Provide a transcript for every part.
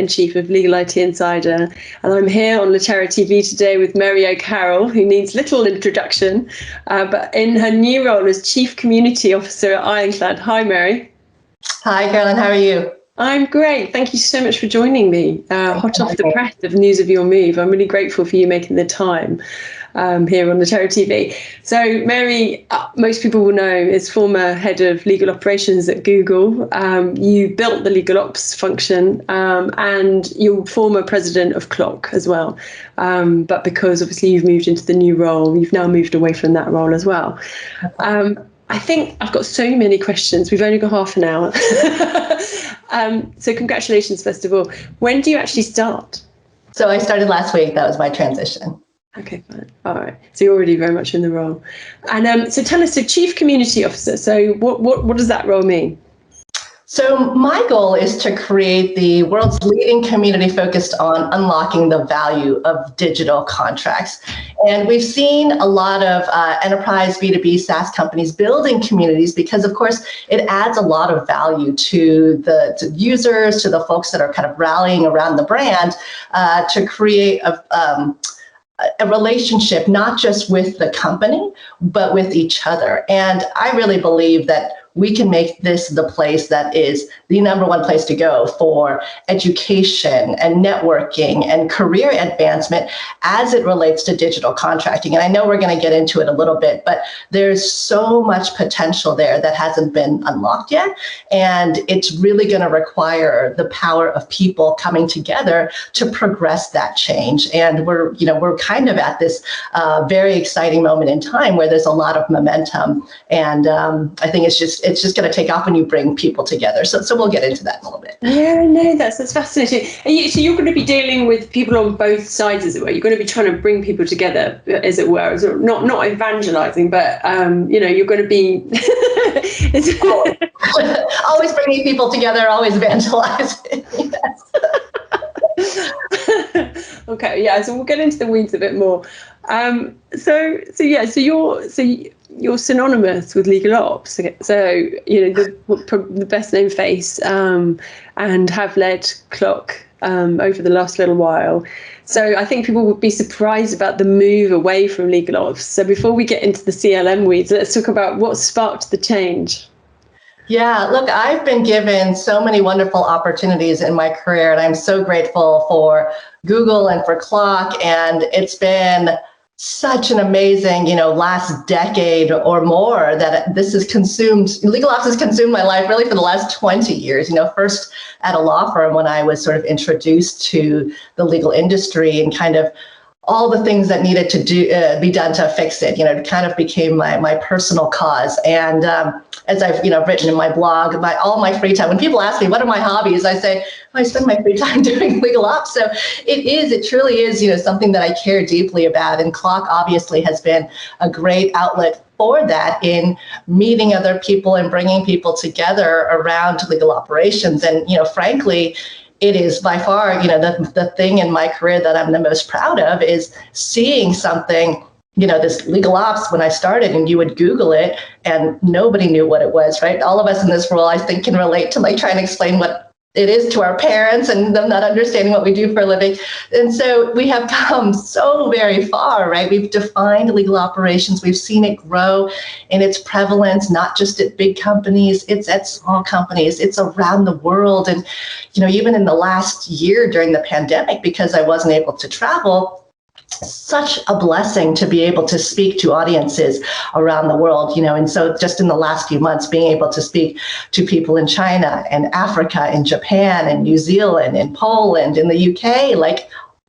Editor-in-Chief of Legal IT Insider, and I'm here on Latera TV today with Mary O'Carroll, who needs little introduction, but in her new role as Chief Community Officer at Ironclad. Hi, Mary. Hi, Carolyn. How are you? I'm great. Thank you so much for joining me. Hot off the press of news of your move. I'm really grateful for you making the time here on Latera TV. So Mary, most people will know, is former head of legal operations at Google. You built the legal ops function and you're former president of Clock as well. But because obviously you've moved into the new role, you've now moved away from that role as well. I think I've got so many questions. We've only got half an hour. So congratulations, first of all. When do you actually start? So I started last week. That was my transition. Okay, fine. All right. So you're already very much in the role. And so tell us, so Chief Community Officer, so what does that role mean? So my goal is to create the world's leading community focused on unlocking the value of digital contracts. And we've seen a lot of enterprise B2B SaaS companies building communities because, of course, it adds a lot of value to the users, to the folks that are kind of rallying around the brand to create a relationship, not just with the company, but with each other. And I really believe that we can make this the place that is the number one place to go for education and networking and career advancement as it relates to digital contracting. And I know we're going to get into it a little bit, but there's so much potential there that hasn't been unlocked yet. And it's really going to require the power of people coming together to progress that change. And we're kind of at this very exciting moment in time where there's a lot of momentum. And I think it's just going to take off when you bring people together. So we'll get into that in a little bit. Yeah, no, that's fascinating. So you're going to be dealing with people on both sides, as it were. You're going to be trying to bring people together, as it were. Not evangelizing, but you're going to be always bringing people together, always evangelizing. Yes. Okay, yeah. So we'll get into the weeds a bit more. You're synonymous with legal ops. So the best known face, and have led Clock over the last little while. So I think people would be surprised about the move away from legal ops. So before we get into the CLM weeds, let's talk about what sparked the change. Yeah, look, I've been given so many wonderful opportunities in my career, and I'm so grateful for Google and for Clock. And it's been such an amazing, last decade or more that this has consumed, legal ops has consumed my life really for the last 20 years. First at a law firm when I was sort of introduced to the legal industry and kind of all the things that needed to be done to fix it, it kind of became my personal cause. And as I've written in my blog, all my free time, when people ask me what are my hobbies, I say, I spend my free time doing legal ops. So it truly is, something that I care deeply about. And Clock obviously has been a great outlet for that in meeting other people and bringing people together around legal operations. And, frankly, it is by far, the thing in my career that I'm the most proud of is seeing something, this legal ops when I started, and you would Google it and nobody knew what it was, right? All of us in this role, I think, can relate to trying to explain what it is to our parents and them not understanding what we do for a living. And so we have come so very far, right? We've defined legal operations. We've seen it grow in its prevalence, not just at big companies, it's at small companies, it's around the world. And, even in the last year during the pandemic, because I wasn't able to travel, such a blessing to be able to speak to audiences around the world, and so just in the last few months, being able to speak to people in China and Africa and Japan and New Zealand and Poland and the UK,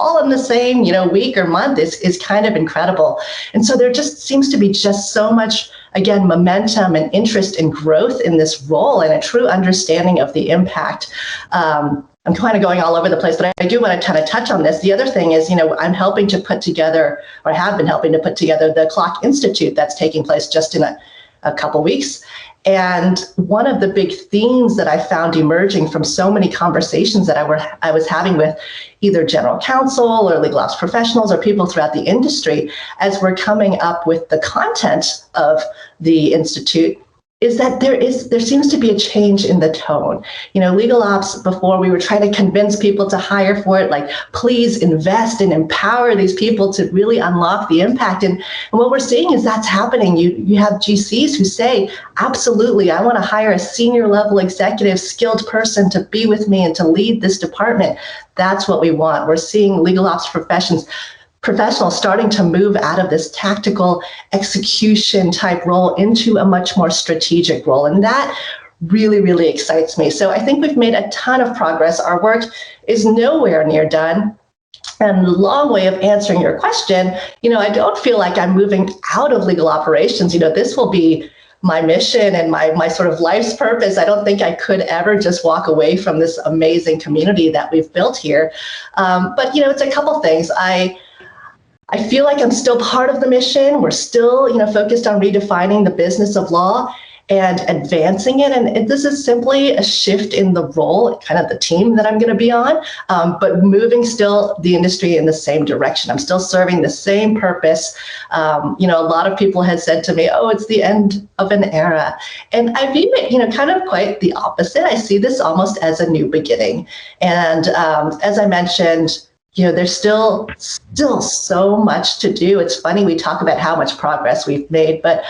all in the same, week or month is kind of incredible. And so there just seems to be just so much, again, momentum and interest and growth in this role and a true understanding of the impact. I'm kind of going all over the place, but I do want to kind of touch on this. The other thing is, I'm helping to put together, or have been helping to put together, the Clock Institute that's taking place just in a couple weeks. And one of the big themes that I found emerging from so many conversations that I was having with either general counsel or legal ops professionals or people throughout the industry, as we're coming up with the content of the Institute, is that there seems to be a change in the tone. Legal ops, before we were trying to convince people to hire for it, like, please invest and empower these people to really unlock the impact. And what we're seeing is that's happening. You have GCs who say, absolutely, I want to hire a senior level executive, skilled person to be with me and to lead this department. That's what we want. We're seeing legal ops professionals starting to move out of this tactical execution type role into a much more strategic role. And that really, really excites me. So I think we've made a ton of progress. Our work is nowhere near done. And the long way of answering your question, I don't feel like I'm moving out of legal operations. This will be my mission and my sort of life's purpose. I don't think I could ever just walk away from this amazing community that we've built here. But it's a couple things. I feel like I'm still part of the mission. We're still, focused on redefining the business of law and advancing it. And this is simply a shift in the role, kind of the team that I'm going to be on, but moving still the industry in the same direction. I'm still serving the same purpose. A lot of people have said to me, oh, it's the end of an era. And I view it, kind of quite the opposite. I see this almost as a new beginning. And as I mentioned, there's still so much to do. It's funny, we talk about how much progress we've made, but,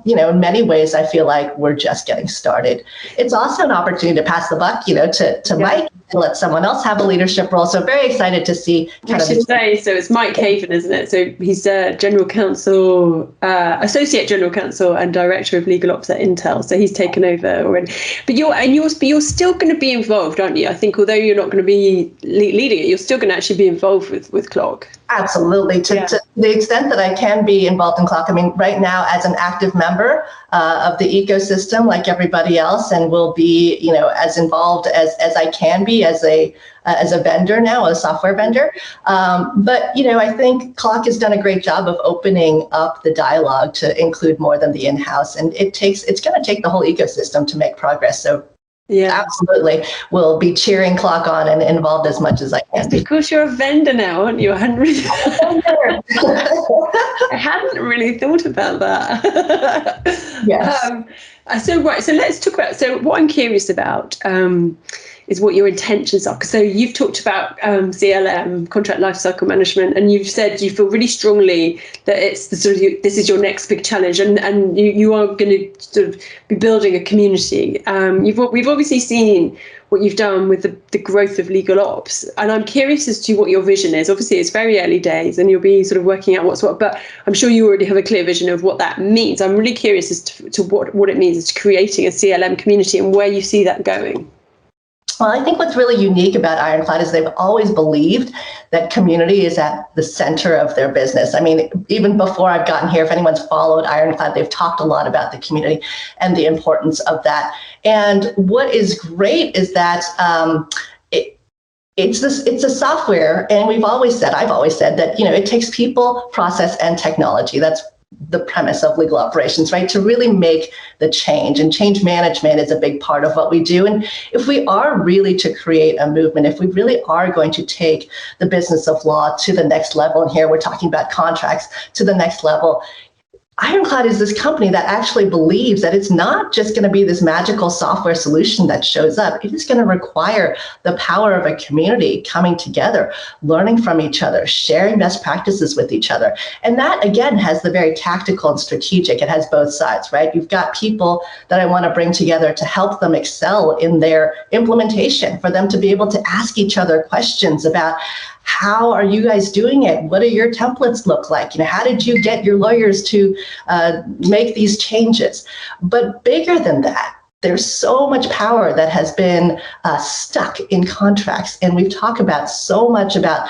in many ways, I feel like we're just getting started. It's also an opportunity to pass the buck, to Mike, and let someone else have a leadership role. So very excited to see. So it's Mike Haven, isn't it? So he's General Counsel, Associate General Counsel and Director of Legal Ops at Intel. So he's taken over already. But you're still going to be involved, aren't you? I think although you're not going to be leading it, you're still going to actually be involved with Clock. Absolutely. To the extent that I can be involved in Clock. I mean, right now, as an active member of the ecosystem, like everybody else, and will be, as involved as I can be as a vendor now, a software vendor. But, I think Clock has done a great job of opening up the dialogue to include more than the in-house. And it's going to take the whole ecosystem to make progress. So yeah, absolutely. We'll be cheering Clock on and involved as much as I can. Because you're a vendor now, aren't you? I hadn't really thought about that. Yes. So let's talk about, what I'm curious about is what your intentions are. So you've talked about CLM, contract lifecycle management, and you've said you feel really strongly that it's this is your next big challenge, and you are going to sort of be building a community. We've obviously seen what you've done with the growth of legal ops, and I'm curious as to what your vision is. Obviously, it's very early days, and you'll be sort of working out what's what, but I'm sure you already have a clear vision of what that means. I'm really curious as to what it means as to creating a CLM community and where you see that going. Well, I think what's really unique about Ironclad is they've always believed that community is at the center of their business. I mean, even before I've gotten here, if anyone's followed Ironclad, they've talked a lot about the community and the importance of that. And what is great is that it's a software, and I've always said that, it takes people, process, and technology. That's the premise of legal operations, right? To really make the change, and change management is a big part of what we do. And if we are really to create a movement, if we really are going to take the business of law to the next level, and here we're talking about contracts to the next level, Ironclad is this company that actually believes that it's not just going to be this magical software solution that shows up. It is going to require the power of a community coming together, learning from each other, sharing best practices with each other. And that, again, has the very tactical and strategic. It has both sides, right? You've got people that I want to bring together to help them excel in their implementation, for them to be able to ask each other questions about, how are you guys doing it? What do your templates look like? How did you get your lawyers to make these changes? But bigger than that, there's so much power that has been stuck in contracts. And we've talked about so much about,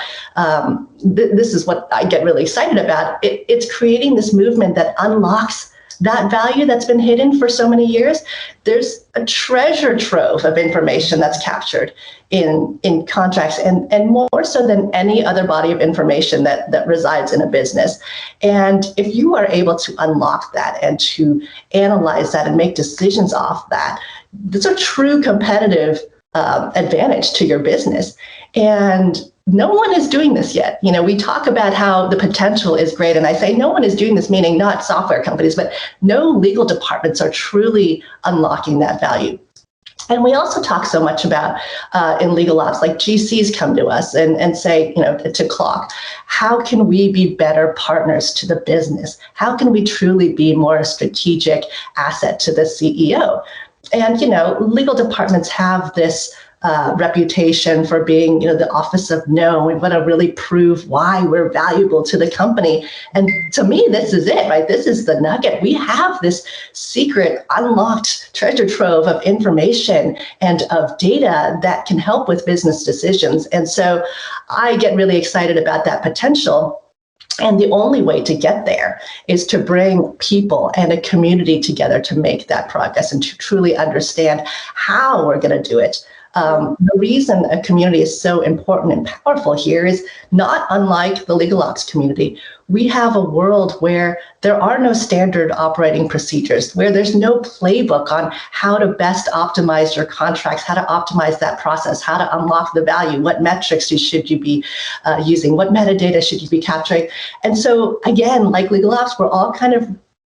this is what I get really excited about. It's creating this movement that unlocks that value that's been hidden for so many years. There's a treasure trove of information that's captured in contracts, and more so than any other body of information that resides in a business. And if you are able to unlock that and to analyze that and make decisions off that, that's a true competitive advantage to your business. And no one is doing this yet. We talk about how the potential is great. And I say no one is doing this, meaning not software companies, but no legal departments are truly unlocking that value. And we also talk so much about in legal ops, like GCs come to us and say, to Clock, how can we be better partners to the business? How can we truly be more a strategic asset to the CEO? And, legal departments have this reputation for being, the office of no. We've got to really prove why we're valuable to the company. And to me, this is it, right? This is the nugget. We have this secret, unlocked treasure trove of information and of data that can help with business decisions. And so I get really excited about that potential. And the only way to get there is to bring people and a community together to make that progress and to truly understand how we're going to do it. The reason a community is so important and powerful here is not unlike the legal ops community. We have a world where there are no standard operating procedures, where there's no playbook on how to best optimize your contracts, how to optimize that process, how to unlock the value, what metrics should you be using, what metadata should you be capturing. And so again, like legal ops, we're all kind of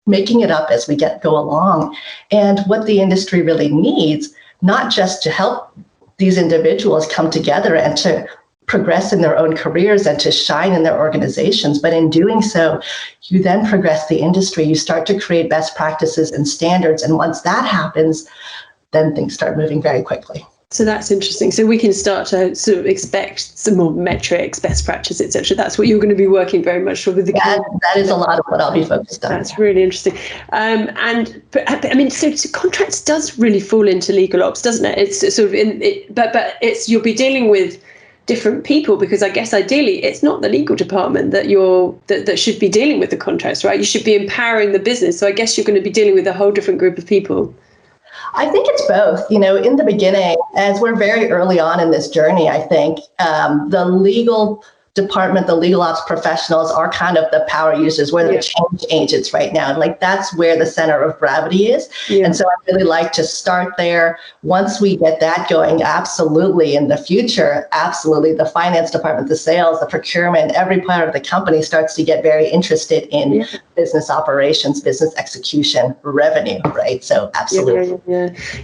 making it up as we go along. And what the industry really needs, not just to help these individuals come together and to progress in their own careers and to shine in their organizations, but in doing so, you then progress the industry. You start to create best practices and standards. And once that happens, then things start moving very quickly. So that's interesting. So we can start to sort of expect some more metrics, best practice, etc. That's what you're going to be working very much with the that is a lot of what I'll be focused on. That's really interesting. So contracts does really fall into legal ops, doesn't it? It's sort of but it's you'll be dealing with different people, because I guess ideally it's not the legal department that should be dealing with the contracts, right? You should be empowering the business. So I guess you're going to be dealing with a whole different group of people. I think it's both. In the beginning, as we're very early on in this journey, I think the legal department, the legal ops professionals are kind of the power users. We're the change agents right now. And like, that's where the center of gravity is. Yeah. And so I really like to start there. Once we get that going, absolutely in the future, absolutely the finance department, the sales, the procurement, every part of the company starts to get very interested in business operations, business execution, revenue, right? So absolutely.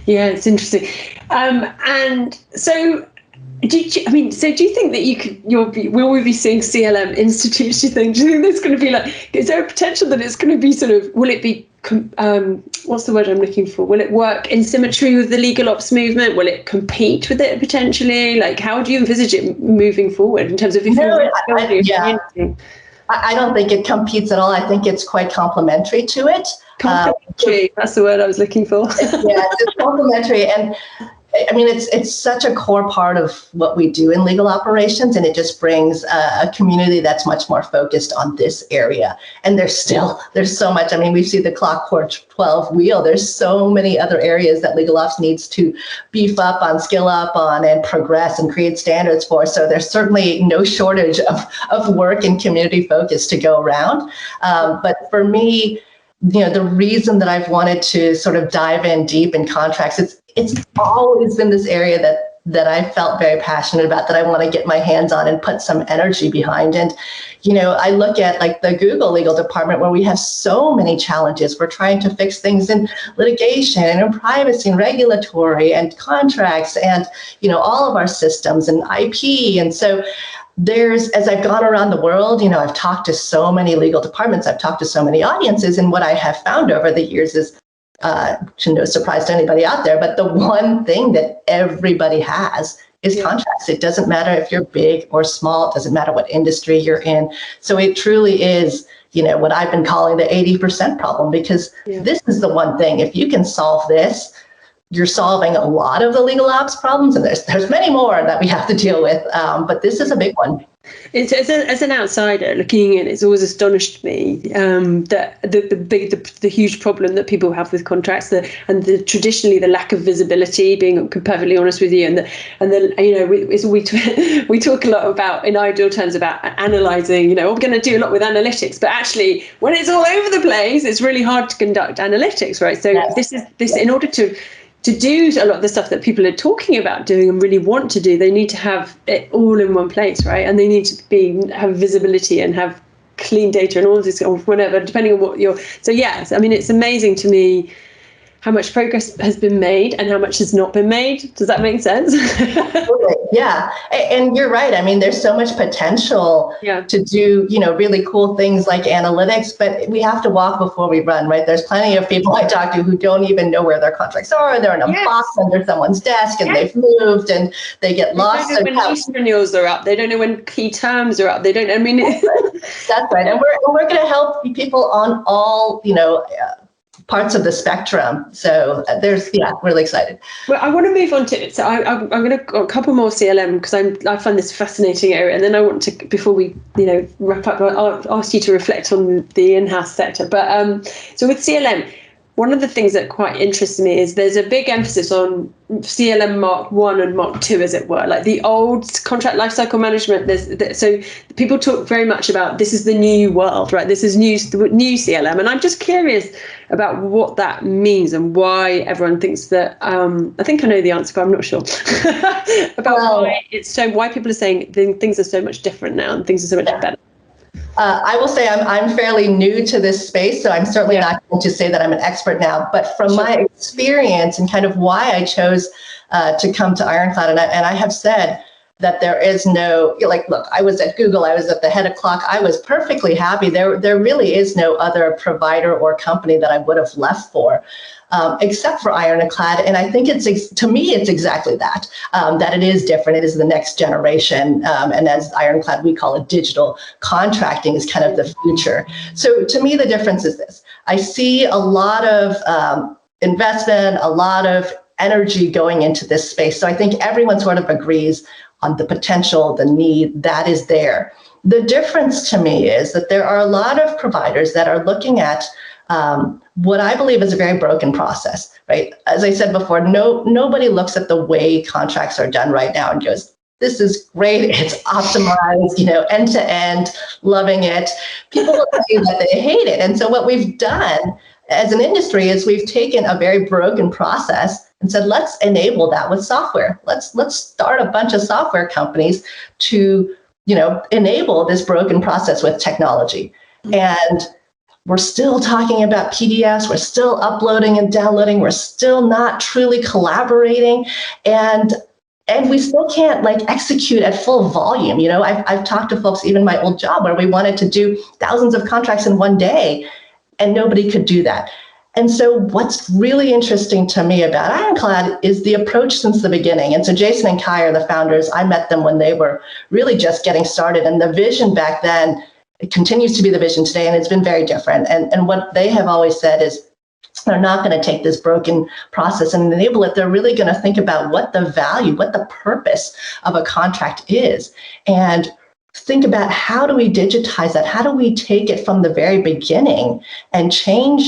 Yeah, it's interesting. And so do you think that will we be seeing CLM institutes, do you think? Do you think there's going to be is there a potential that it's going to be sort of, will it be, what's the word I'm looking for? Will it work in symmetry with the legal ops movement? Will it compete with it potentially? How do you envisage it moving forward in terms of I don't think it competes at all. I think it's quite complementary to it. Complementary, that's the word I was looking for. It's complementary. And it's such a core part of what we do in legal operations, and it just brings a community that's much more focused on this area. And there's so much. We see the Clock Core 12 wheel. There's so many other areas that legal ops needs to beef up on, skill up on, and progress and create standards for. So there's certainly no shortage of work and community focus to go around. But for me, the reason that I've wanted to sort of dive in deep in contracts, it's always been this area that I felt very passionate about, that I want to get my hands on and put some energy behind. And, I look at the Google legal department, where we have so many challenges. We're trying to fix things in litigation and in privacy and regulatory and contracts and, all of our systems and IP. And so as I've gone around the world, I've talked to so many legal departments, I've talked to so many audiences, and what I have found over the years is, to no surprise to anybody out there, but the one thing that everybody has is contracts. It doesn't matter if you're big or small, it doesn't matter what industry you're in. So it truly is, what I've been calling the 80% problem, because this is the one thing. If you can solve this, you're solving a lot of the legal ops problems, and there's many more that we have to deal with, but this is a big one. As an outsider looking in, it's always astonished me that the huge problem that people have with contracts, and traditionally the lack of visibility. Being perfectly honest with you, we talk a lot about, in ideal terms, about analysing. We're going to do a lot with analytics, but actually, when it's all over the place, it's really hard to conduct analytics, right? So this in order to to do a lot of the stuff that people are talking about doing and really want to do, they need to have it all in one place, right? And they need to have visibility and have clean data and all this, or whatever, depending on what you're. So yes, I mean, it's amazing to me how much progress has been made and how much has not been made. Does that make sense? Yeah. And you're right. I mean, there's so much potential to do, really cool things like analytics, but we have to walk before we run, right? There's plenty of people I talk to who don't even know where their contracts are. They're in a box under someone's desk and they've moved and they get lost. They don't know when lease renewals are up. They don't know when key terms are up. They don't, I mean. That's right. And we're going to help people on all, parts of the spectrum. So really excited. Well, I want to move on to, so I'm going to go a couple more CLM because I find this a fascinating area. And then I want to, before we, wrap up, I'll ask you to reflect on the in-house sector. But so with CLM, one of the things that quite interests me is there's a big emphasis on CLM Mark 1 and Mark 2, as it were, like the old contract lifecycle management. So people talk very much about this is the new world, right? This is new CLM. And I'm just curious about what that means and why everyone thinks that, I think I know the answer, but I'm not sure, about why people are saying things are so much different now and things are so much better. I will say I'm fairly new to this space, so I'm certainly not going to say that I'm an expert now. But from my experience and kind of why I chose to come to Ironclad, and I have said that there is no, look, I was at Google, I was at the head of Clock, I was perfectly happy. There really is no other provider or company that I would have left for. Except for Ironclad. And I think to me, it's exactly that, that it is different. It is the next generation. And as Ironclad, we call it digital contracting is kind of the future. So to me, the difference is this. I see a lot of investment, a lot of energy going into this space. So I think everyone sort of agrees on the potential, the need that is there. The difference to me is that there are a lot of providers that are looking at what I believe is a very broken process, right? As I said before, nobody looks at the way contracts are done right now and goes, this is great, it's optimized, end to end, loving it. People will tell you that they hate it. And so what we've done as an industry is we've taken a very broken process and said, let's enable that with software. Let's start a bunch of software companies to, enable this broken process with technology. And we're still talking about PDFs. We're still uploading and downloading. We're still not truly collaborating. And we still can't execute at full volume. I've talked to folks, even my old job, where we wanted to do thousands of contracts in one day and nobody could do that. And so what's really interesting to me about Ironclad is the approach since the beginning. And so Jason and Kai are the founders. I met them when they were really just getting started. And the vision back then, it continues to be the vision today, and it's been very different. And what they have always said is they're not going to take this broken process and enable it. They're really going to think about what the value, what the purpose of a contract is, and think about how do we digitize that? How do we take it from the very beginning and change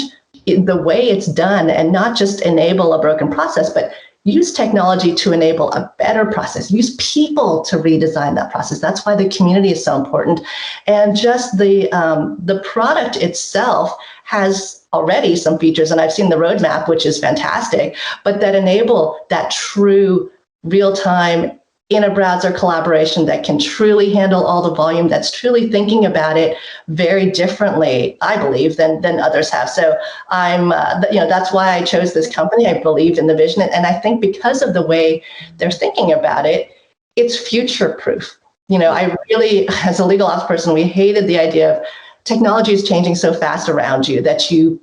the way it's done and not just enable a broken process, but use technology to enable a better process, use people to redesign that process. That's why the community is so important. And just the product itself has already some features, and I've seen the roadmap, which is fantastic, but that enable that true real-time in a browser collaboration that can truly handle all the volume, that's truly thinking about it very differently, I believe, than others have. So that's why I chose this company. I believed in the vision. And I think because of the way they're thinking about it, it's future-proof. I really, as a legal ops person, we hated the idea of technology is changing so fast around you that you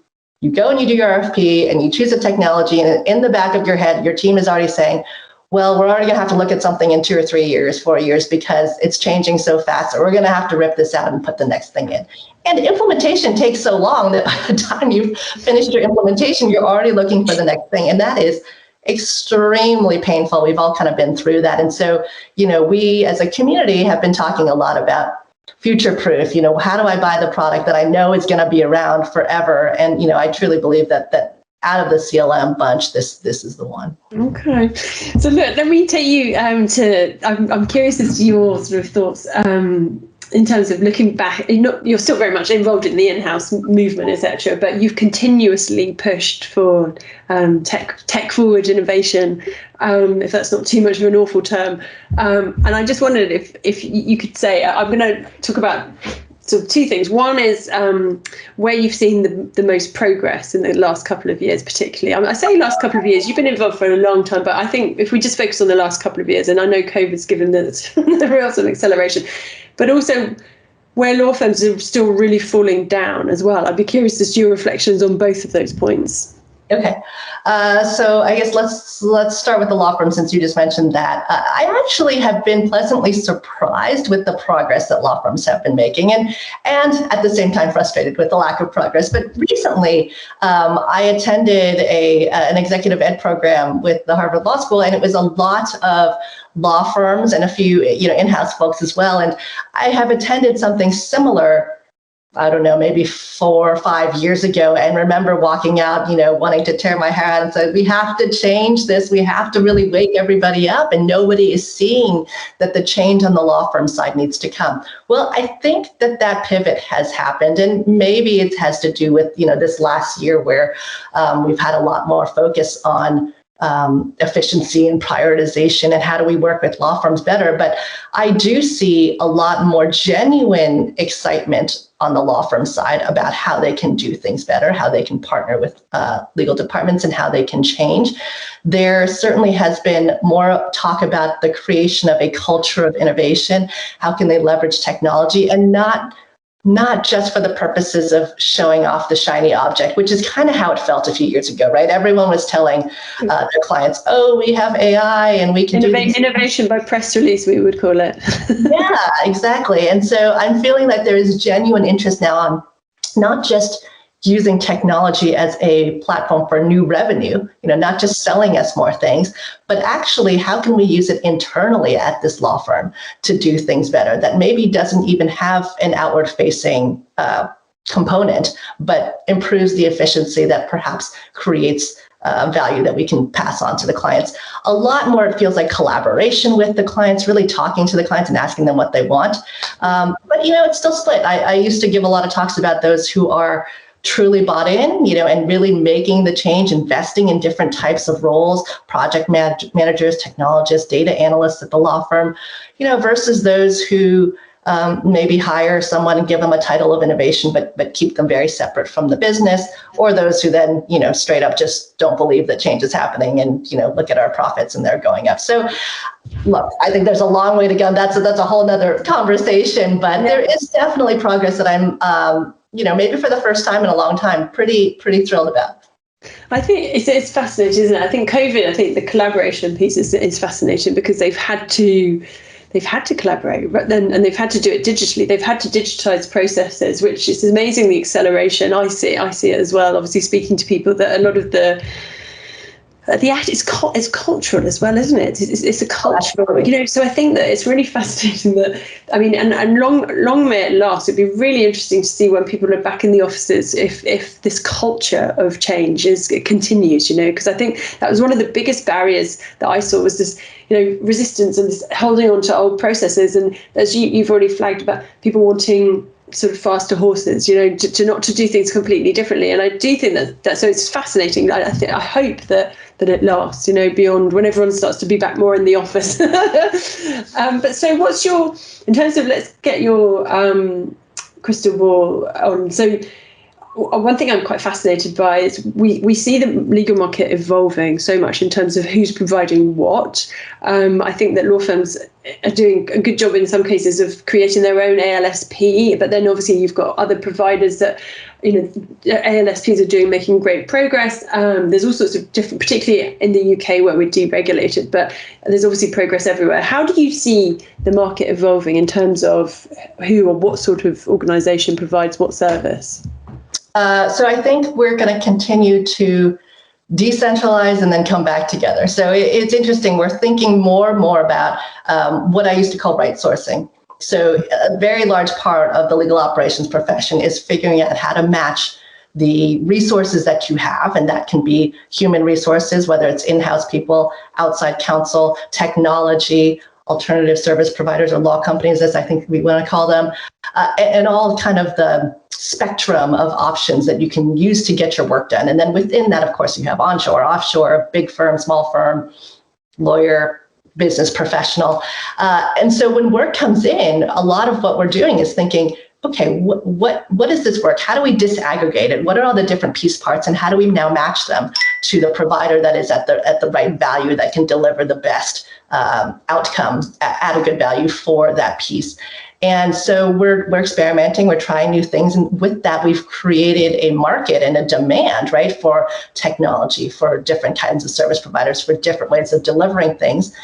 go and you do your RFP and you choose a technology, and in the back of your head, your team is already saying, well, we're already going to have to look at something in 2 or 3 years, 4 years, because it's changing so fast. So we're going to have to rip this out and put the next thing in. And implementation takes so long that by the time you've finished your implementation, you're already looking for the next thing. And that is extremely painful. We've all kind of been through that. And so, we as a community have been talking a lot about future-proof. How do I buy the product that I know is going to be around forever? And, I truly believe that out of the CLM bunch, this is the one. Okay. So look, let me take you I'm curious as to your sort of thoughts. in terms of looking back, you're still very much involved in the in-house movement, etc. But you've continuously pushed for tech forward innovation, if that's not too much of an awful term. And I just wondered if you could say, I'm going to talk about sort of two things. One is where you've seen the most progress in the last couple of years, particularly. I say last couple of years, you've been involved for a long time, but I think if we just focus on the last couple of years, and I know COVID's given the real some acceleration, but also where law firms are still really falling down as well. I'd be curious as to your reflections on both of those points. Okay, so I guess let's start with the law firm, since you just mentioned that. I actually have been pleasantly surprised with the progress that law firms have been making, and at the same time frustrated with the lack of progress. But recently, I attended an executive ed program with the Harvard Law School, and it was a lot of law firms and a few in-house folks as well. And I have attended something similar, I don't know, maybe 4 or 5 years ago, and remember walking out, wanting to tear my hair out and say, we have to change this. We have to really wake everybody up, and nobody is seeing that the change on the law firm side needs to come. Well, I think that pivot has happened, and maybe it has to do with, this last year where we've had a lot more focus on efficiency and prioritization and how do we work with law firms better. But I do see a lot more genuine excitement on the law firm side about how they can do things better, how they can partner with legal departments, and how they can change. There certainly has been more talk about the creation of a culture of innovation. How can they leverage technology, and not just for the purposes of showing off the shiny object, which is kind of how it felt a few years ago, right? Everyone was telling their clients, oh, we have AI and we can do innovation by press release, we would call it. Yeah, exactly. And so I'm feeling that there is genuine interest now on not just using technology as a platform for new revenue, not just selling us more things, but actually how can we use it internally at this law firm to do things better that maybe doesn't even have an outward facing component, but improves the efficiency that perhaps creates value that we can pass on to the clients. A lot more, it feels like collaboration with the clients, really talking to the clients and asking them what they want. But it's still split. I used to give a lot of talks about those who are truly bought in, and really making the change, investing in different types of roles, project managers, technologists, data analysts at the law firm, versus those who maybe hire someone and give them a title of innovation, but keep them very separate from the business, or those who then, straight up just don't believe that change is happening and, look at our profits and they're going up. So look, I think there's a long way to go. That's a whole nother conversation, but there is definitely progress that I'm, maybe for the first time in a long time, pretty thrilled about. I think it's fascinating, isn't it? I think the collaboration piece is fascinating because they've had to collaborate, and they've had to do it digitally. They've had to digitize processes, which is amazing, the acceleration. I see it as well. Obviously, speaking to people, that a lot of the act is cultural as well, isn't it? It's a cultural, so I think that it's really fascinating that, and long may it last. It'd be really interesting to see when people are back in the offices, if this culture of change continues, because I think that was one of the biggest barriers that I saw, was this, resistance and this holding on to old processes. And as you've already flagged about people wanting sort of faster horses, to not to do things completely differently. And I do think that so it's fascinating. I hope that it lasts, beyond when everyone starts to be back more in the office. But so what's in terms of, let's get your crystal ball on. So one thing I'm quite fascinated by is we see the legal market evolving so much in terms of who's providing what. I think that law firms are doing a good job in some cases of creating their own ALSP, but then obviously you've got other providers that, ALSPs are making great progress. There's all sorts of different, particularly in the UK where we're deregulated, but there's obviously progress everywhere. How do you see the market evolving in terms of who or what sort of organisation provides what service? So I think we're going to continue to decentralize and then come back together. So it's interesting. We're thinking more and more about what I used to call right sourcing. So a very large part of the legal operations profession is figuring out how to match the resources that you have, and that can be human resources, whether it's in-house people, outside counsel, technology, alternative service providers or law companies, as I think we want to call them, and all kind of the spectrum of options that you can use to get your work done. And then within that, of course, you have onshore, offshore, big firm, small firm, lawyer, business professional. And so when work comes in, a lot of what we're doing is thinking, okay, what is this work? How do we disaggregate it? What are all the different piece parts, and how do we now match them to the provider that is at the right value, that can deliver the best outcomes at a good value for that piece? And so we're experimenting, we're trying new things. And with that, we've created a market and a demand, right, for technology, for different kinds of service providers, for different ways of delivering things.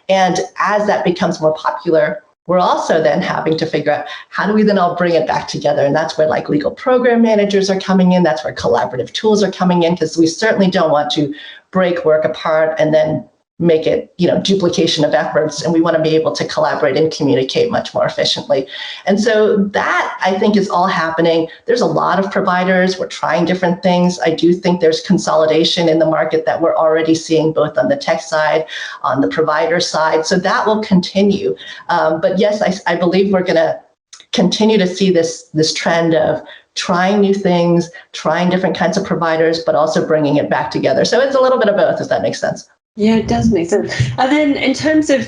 And as that becomes more popular, we're also then having to figure out, how do we then all bring it back together? And that's where like legal program managers are coming in. That's where collaborative tools are coming in, because we certainly don't want to break work apart and then make it, duplication of efforts. And we want to be able to collaborate and communicate much more efficiently. And so that, I think, is all happening. There's a lot of providers. We're trying different things. I do think there's consolidation in the market that we're already seeing, both on the tech side, on the provider side. So that will continue. But yes, I believe we're going to continue to see this trend of trying new things, trying different kinds of providers, but also bringing it back together. So it's a little bit of both, if that makes sense. Yeah, it does make sense. And then in terms of,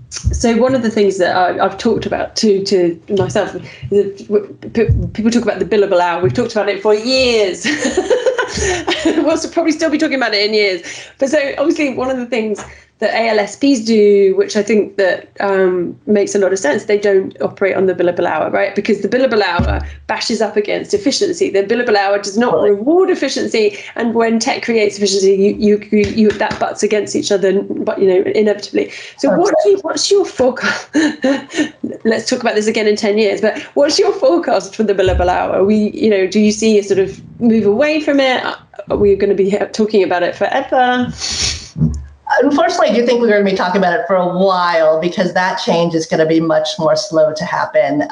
so one of the things that I've talked about to myself, people talk about the billable hour. We've talked about it for years. We'll probably still be talking about it in years. But so obviously one of the things that ALSPs do, which I think that makes a lot of sense, they don't operate on the billable hour, right? Because the billable hour bashes up against efficiency. The billable hour does not reward efficiency, and when tech creates efficiency, you that butts against each other, but inevitably. So what's your forecast? Let's talk about this again in 10 years. But what's your forecast for the billable hour? Do you see a sort of move away from it? Are we going to be talking about it forever? Unfortunately, I do think we're going to be talking about it for a while, because that change is going to be much more slow to happen.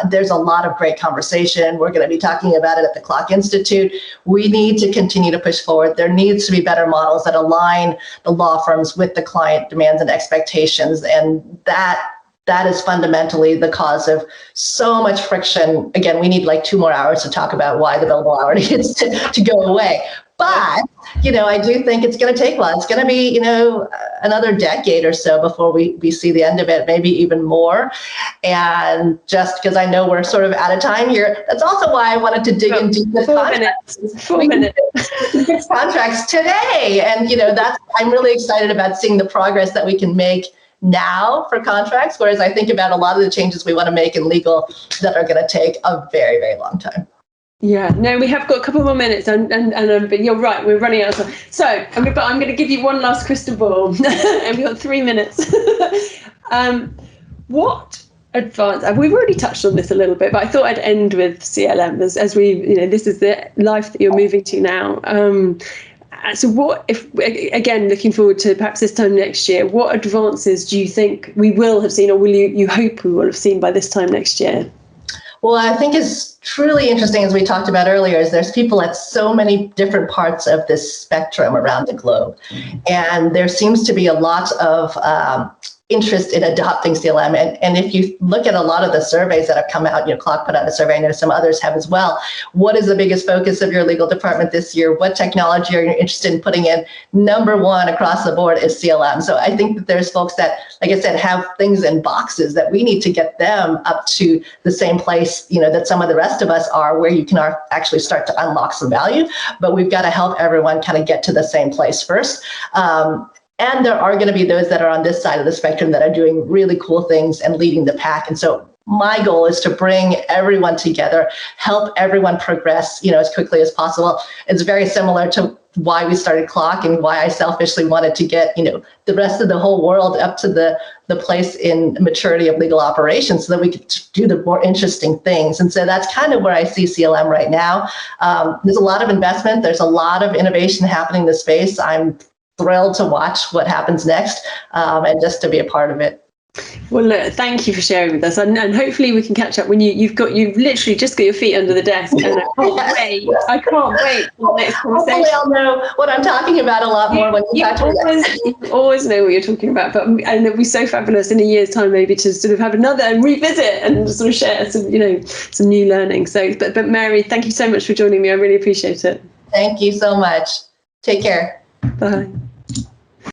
There's a lot of great conversation. We're going to be talking about it at the Clock Institute. We need to continue to push forward. There needs to be better models that align the law firms with the client demands and expectations. And that is fundamentally the cause of so much friction. Again, we need like 2 more hours to talk about why the billable hour needs to go away. But, I do think it's going to take a while. It's going to be, another decade or so before we see the end of it, maybe even more. And just because I know we're sort of out of time here, that's also why I wanted to dig into the contracts. 4 minutes. Contracts today. And, I'm really excited about seeing the progress that we can make now for contracts, whereas I think about a lot of the changes we want to make in legal that are going to take a very, very long time. Yeah, no, we have got a couple more minutes, and but you're right, we're running out of time. So, but I'm going to give you one last crystal ball, and we've got 3 minutes. What advance? We've already touched on this a little bit, but I thought I'd end with CLM as we, this is the life that you're moving to now. So what if, again, looking forward to perhaps this time next year, what advances do you think we will have seen, or will you hope we will have seen by this time next year? Well, I think is truly interesting, as we talked about earlier, is there's people at so many different parts of this spectrum around the globe. And there seems to be a lot of interest in adopting CLM. And if you look at a lot of the surveys that have come out, Clock put out a survey, I know some others have as well. What is the biggest focus of your legal department this year? What technology are you interested in putting in? Number one across the board is CLM. So I think that there's folks that, like I said, have things in boxes that we need to get them up to the same place, that some of the rest of us are, where you can actually start to unlock some value. But we've got to help everyone kind of get to the same place first. And there are going to be those that are on this side of the spectrum that are doing really cool things and leading the pack. And so my goal is to bring everyone together, help everyone progress, as quickly as possible. It's very similar to why we started Clock and why I selfishly wanted to get, the rest of the whole world up to the place in maturity of legal operations so that we could do the more interesting things. And so that's kind of where I see CLM right now. There's a lot of investment. There's a lot of innovation happening in the space. I'm thrilled to watch what happens next and just to be a part of it. Well, look, thank you for sharing with us, and hopefully we can catch up when you've literally just got your feet under the desk, and I can't wait for the next conversation. Hopefully I'll know what I'm talking about a lot more when you talk to me. You always know what you're talking about, and it'll be so fabulous in a year's time maybe to sort of have another and revisit and sort of share some new learning. So, but Mary, thank you so much for joining me. I really appreciate it. Thank you so much. Take care. Bye.